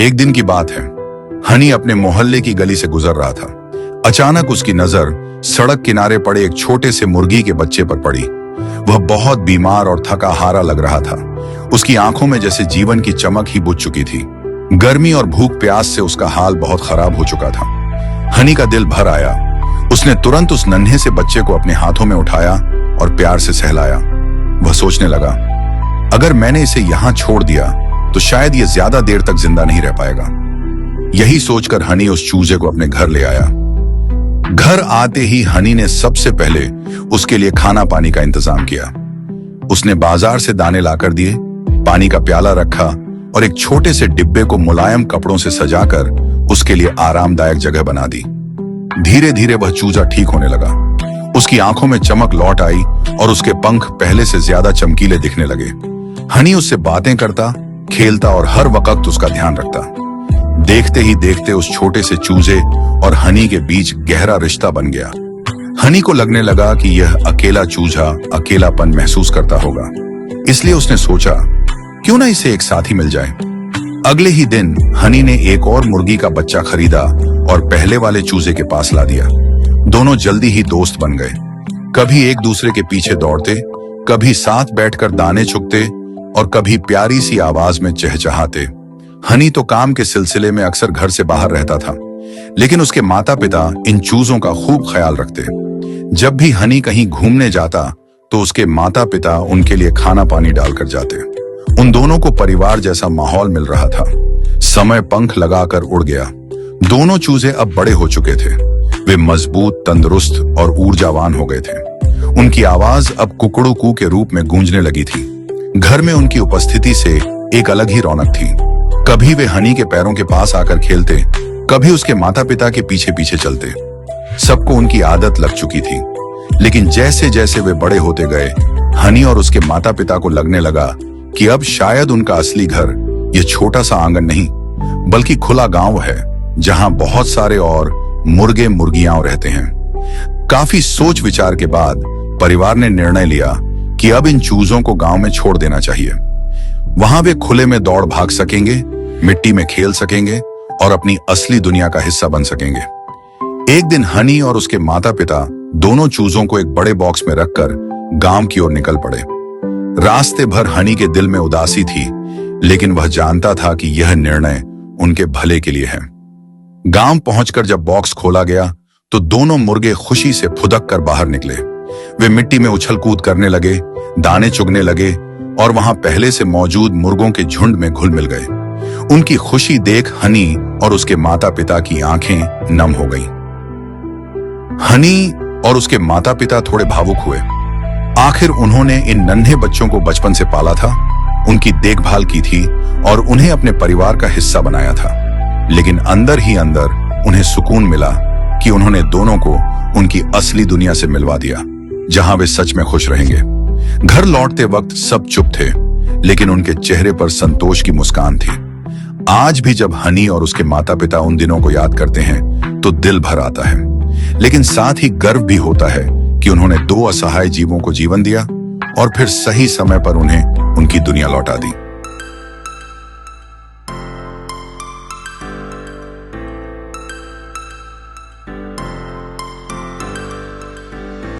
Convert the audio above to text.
एक दिन की बात है। हनी अपने मोहल्ले की गली से गुजर रहा था। अचानक उसकी नजर सड़क किनारे पड़े एक छोटे से मुर्गी के बच्चे पर पड़ी। वह बहुत बीमार और थका हारा लग रहा था। उसकी आंखों में जैसे जीवन की चमक ही बुझ चुकी थी। गर्मी और भूख प्यास से उसका हाल बहुत खराब हो चुका था। हनी का दिल भर आया। उसने तुरंत उस नन्हे से बच्चे को अपने हाथों में उठाया और प्यार से सहलाया। वह सोचने लगा, अगर मैंने इसे यहां छोड़ दिया तो शायद ये ज्यादा देर तक जिंदा नहीं रह पाएगा। यही सोचकर हनी उस चूजे को अपने घर ले आया। घर आते ही हनी ने सबसे पहले उसके लिए खाना पानी का इंतजाम किया। उसने बाजार से दाने लाकर दिए, पानी का प्याला रखा और एक छोटे से डिब्बे को मुलायम कपड़ों से सजाकर उसके लिए आरामदायक जगह बना दी। धीरे धीरे वह चूजा ठीक होने लगा। उसकी आंखों में चमक लौट आई और उसके पंख पहले से ज्यादा चमकीले दिखने लगे। हनी उससे बातें करता, खेलता और हर वक्त उसका ध्यान रखता। देखते ही देखते उस छोटे से चूजे और हनी के बीच गहरा रिश्ता बन गया। हनी को लगने लगा कि यह अकेला चूजा अकेलापन महसूस करता होगा, इसलिए उसने सोचा क्यों ना इसे एक साथी मिल जाए। अगले ही दिन हनी ने एक और मुर्गी का बच्चा खरीदा और पहले वाले चूजे के पास ला दिया। दोनों जल्दी ही दोस्त बन गए। कभी एक दूसरे के पीछे दौड़ते, कभी साथ बैठकर दाने चुगते और कभी प्यारी सी आवाज में चहचहाते। हनी तो काम के सिलसिले में अक्सर घर से बाहर रहता था, लेकिन उसके माता पिता इन चूजों का खूब ख्याल रखते। जब भी हनी कहीं घूमने जाता तो उसके माता पिता उनके लिए खाना पानी डालकर जाते। उन दोनों को परिवार जैसा माहौल मिल रहा था। समय पंख लगाकर उड़ गया। दोनों चूजे अब बड़े हो चुके थे। वे मजबूत, तंदुरुस्त और ऊर्जावान हो गए थे। उनकी आवाज अब कुकड़ू कू के रूप में गूंजने लगी थी। घर में उनकी उपस्थिति से एक अलग ही रौनक थी। कभी वे हनी के पैरों के पास आकर खेलते, कभी उसके माता पिता के पीछे पीछे चलते। सबको उनकी आदत लग चुकी थी, लेकिन जैसे जैसे वे बड़े होते गए, हनी और उसके माता पिता को लगने लगा कि अब शायद उनका असली घर यह छोटा सा आंगन नहीं, बल्कि खुला गांव है जहां बहुत सारे और मुर्गे मुर्गियां रहते हैं। काफी सोच विचार के बाद परिवार ने निर्णय लिया कि अब इन चूजों को गांव में छोड़ देना चाहिए। वहां वे खुले में दौड़ भाग सकेंगे, मिट्टी में खेल सकेंगे और अपनी असली दुनिया का हिस्सा बन सकेंगे। एक दिन हनी और उसके माता पिता दोनों चूजों को एक बड़े बॉक्स में रखकर गांव की ओर निकल पड़े। रास्ते भर हनी के दिल में उदासी थी, लेकिन वह जानता था कि यह निर्णय उनके भले के लिए है। गांव पहुंचकर जब बॉक्स खोला गया तो दोनों मुर्गे खुशी से फुदक कर बाहर निकले। वे मिट्टी में उछल कूद करने लगे, दाने चुगने लगे और वहां पहले से मौजूद मुर्गों के झुंड में घुल मिल गए। उनकी खुशी देख हनी और उसके माता पिता की आंखें नम हो गईं। हनी और उसके माता पिता थोड़े भावुक हुए। आखिर उन्होंने इन नन्हे बच्चों को बचपन से पाला था, उनकी देखभाल की थी और उन्हें अपने परिवार का हिस्सा बनाया था। लेकिन अंदर ही अंदर उन्हें सुकून मिला कि उन्होंने दोनों को उनकी असली दुनिया से मिलवा दिया, जहां वे सच में खुश रहेंगे। घर लौटते वक्त सब चुप थे, लेकिन उनके चेहरे पर संतोष की मुस्कान थी। आज भी जब हनी और उसके माता पिता उन दिनों को याद करते हैं तो दिल भर आता है, लेकिन साथ ही गर्व भी होता है कि उन्होंने दो असहाय जीवों को जीवन दिया और फिर सही समय पर उन्हें उनकी दुनिया लौटा दी।